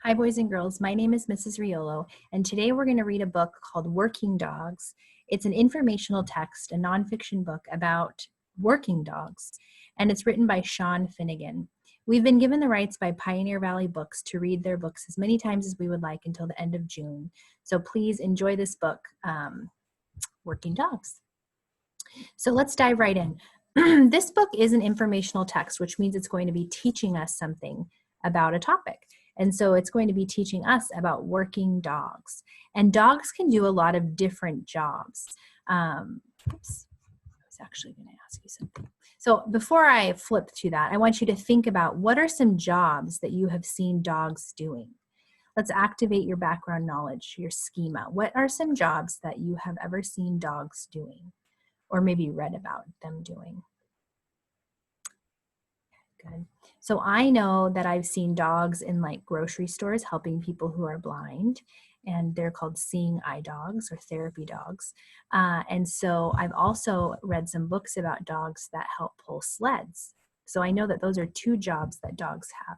Hi, boys and girls. My name is Mrs. Riolo, and today we're going to read a book called Working Dogs. It's an informational text, a nonfiction book about working dogs, and it's written by Sean Finnegan. We've been given the rights by Pioneer Valley Books to read their books as many times as we would like until the end of June. So please enjoy this book, Working Dogs. So let's dive right in. This book is an informational text, which means it's going to be teaching us something about a topic. And so it's going to be teaching us about working dogs. And dogs can do a lot of different jobs. Oops, I was actually going to ask you something. So before I flip to that, I want you to think about what are some jobs that you have seen dogs doing. Let's activate your background knowledge, your schema. What are some jobs that you have ever seen dogs doing, or maybe read about them doing? Good. So I know that I've seen dogs in like grocery stores helping people who are blind, and they're called seeing eye dogs or therapy dogs. And so I've also read some books about dogs that help pull sleds. So I know that those are two jobs that dogs have.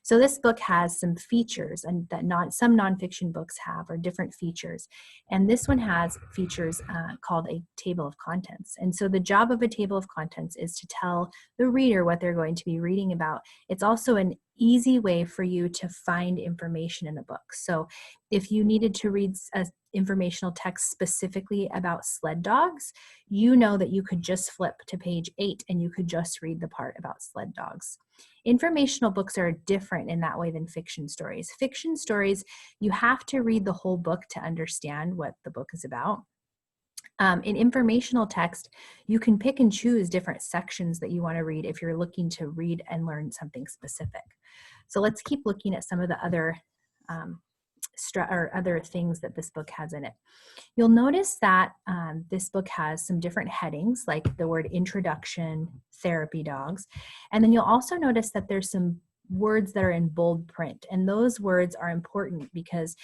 So this book has some features, and that some nonfiction books have, or different features. And this one has features called a table of contents. And so the job of a table of contents is to tell the reader what they're going to be reading about. It's also an easy way for you to find information in a book. So if you needed to read a informational text specifically about sled dogs, you know that you could just flip to page 8 and you could just read the part about sled dogs. Informational books are different in that way than fiction stories. Fiction stories, you have to read the whole book to understand what the book is about. In informational text, you can pick and choose different sections that you want to read if you're looking to read and learn something specific. So let's keep looking at some of the other other things that this book has in it. You'll notice that this book has some different headings, like the word introduction, therapy dogs, and then you'll also notice that there's some words that are in bold print, and those words are important because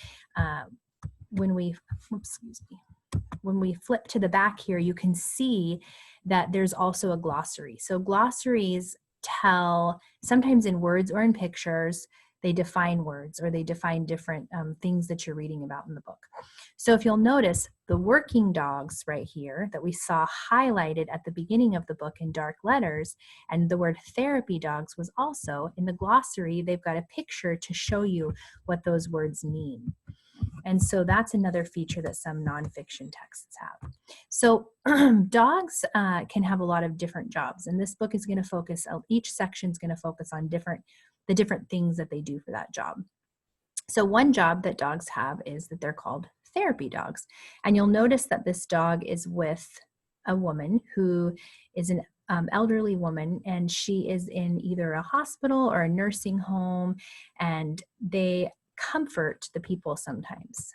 when we flip to the back here, you can see that there's also a glossary. So glossaries tell, sometimes in words or in pictures, they define words or they define different things that you're reading about in the book. So if you'll notice, the working dogs right here that we saw highlighted at the beginning of the book in dark letters, and the word therapy dogs was also in the glossary. They've got a picture to show you what those words mean. And so that's another feature that some nonfiction texts have. So dogs can have a lot of different jobs, and this book is going to focus, each section is going to focus on the different things that they do for that job. So one job that dogs have is that they're called therapy dogs. And you'll notice that this dog is with a woman who is an elderly woman, and she is in either a hospital or a nursing home, and they comfort the people sometimes.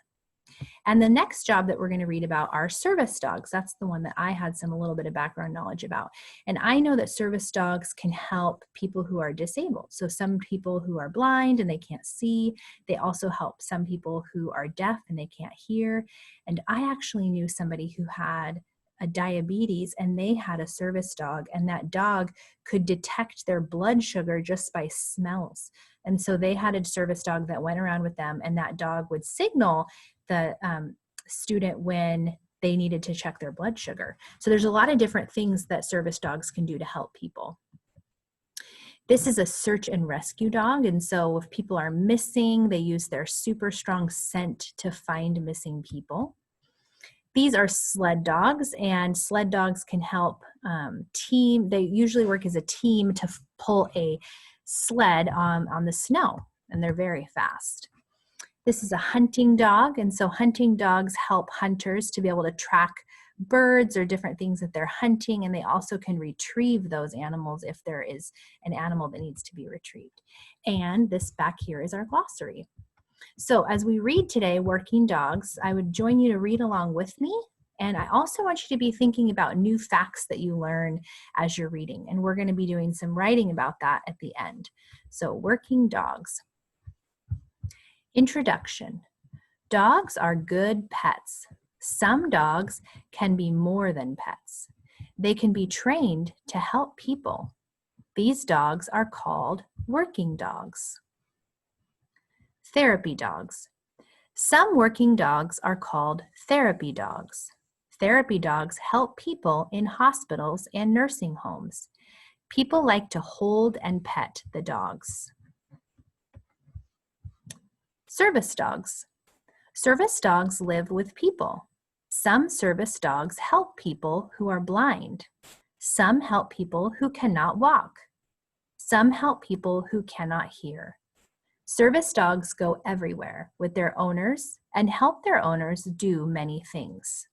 And the next job that we're going to read about are service dogs. That's the one that I had a little bit of background knowledge about. And I know that service dogs can help people who are disabled. So some people who are blind and they can't see. They also help some people who are deaf and they can't hear. And I actually knew somebody who had a diabetes, and they had a service dog, and that dog could detect their blood sugar just by smells. And so they had a service dog that went around with them, and that dog would signal the student when they needed to check their blood sugar. So there's a lot of different things that service dogs can do to help people. This is a search and rescue dog, and so if people are missing, they use their super strong scent to find missing people. These are sled dogs, and sled dogs can help they usually work as a team to pull a sled on the snow, and they're very fast. This is a hunting dog, and so hunting dogs help hunters to be able to track birds or different things that they're hunting, and they also can retrieve those animals if there is an animal that needs to be retrieved. And this back here is our glossary. So as we read today, Working Dogs, I would join you to read along with me. And I also want you to be thinking about new facts that you learn as you're reading. And we're going to be doing some writing about that at the end. So Working Dogs. Introduction. Dogs are good pets. Some dogs can be more than pets. They can be trained to help people. These dogs are called working dogs. Therapy dogs. Some working dogs are called therapy dogs. Therapy dogs help people in hospitals and nursing homes. People like to hold and pet the dogs. Service dogs. Service dogs live with people. Some service dogs help people who are blind. Some help people who cannot walk. Some help people who cannot hear. Service dogs go everywhere with their owners and help their owners do many things.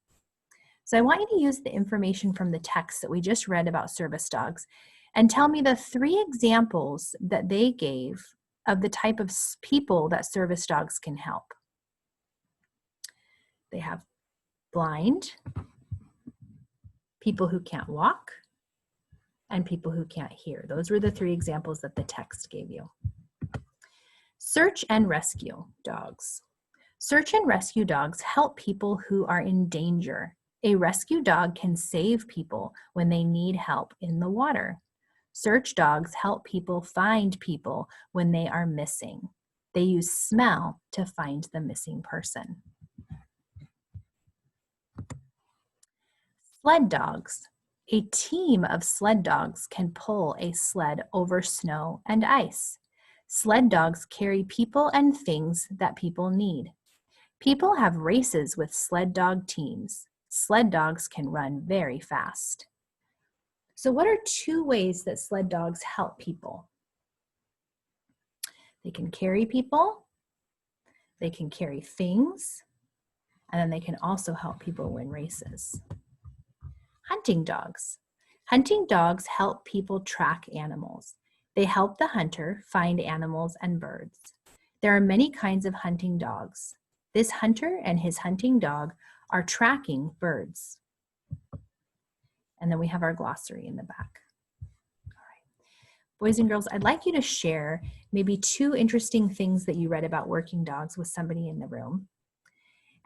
So I want you to use the information from the text that we just read about service dogs and tell me the 3 examples that they gave of the type of people that service dogs can help. They have blind, people who can't walk, and people who can't hear. Those were the 3 examples that the text gave you. Search and rescue dogs. Search and rescue dogs help people who are in danger. A rescue dog can save people when they need help in the water. Search dogs help people find people when they are missing. They use smell to find the missing person. Sled dogs. A team of sled dogs can pull a sled over snow and ice. Sled dogs carry people and things that people need. People have races with sled dog teams. Sled dogs can run very fast. So what are 2 ways that sled dogs help people? They can carry people, they can carry things, and then they can also help people win races. Hunting dogs. Hunting dogs help people track animals. They help the hunter find animals and birds. There are many kinds of hunting dogs. This hunter and his hunting dog are tracking birds. And then we have our glossary in the back. All right. Boys and girls, I'd like you to share maybe 2 interesting things that you read about working dogs with somebody in the room.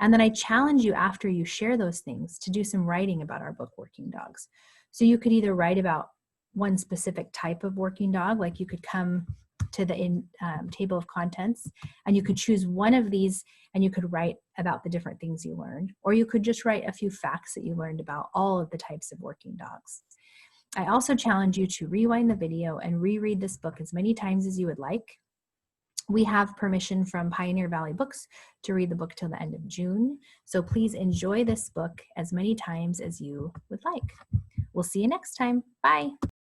And then I challenge you after you share those things to do some writing about our book, Working Dogs. So you could either write about one specific type of working dog, like you could come to the table of contents and you could choose one of these and you could write about the different things you learned, or you could just write a few facts that you learned about all of the types of working dogs. I also challenge you to rewind the video and reread this book as many times as you would like. We have permission from Pioneer Valley Books to read the book till the end of June, so please enjoy this book as many times as you would like. We'll see you next time. Bye.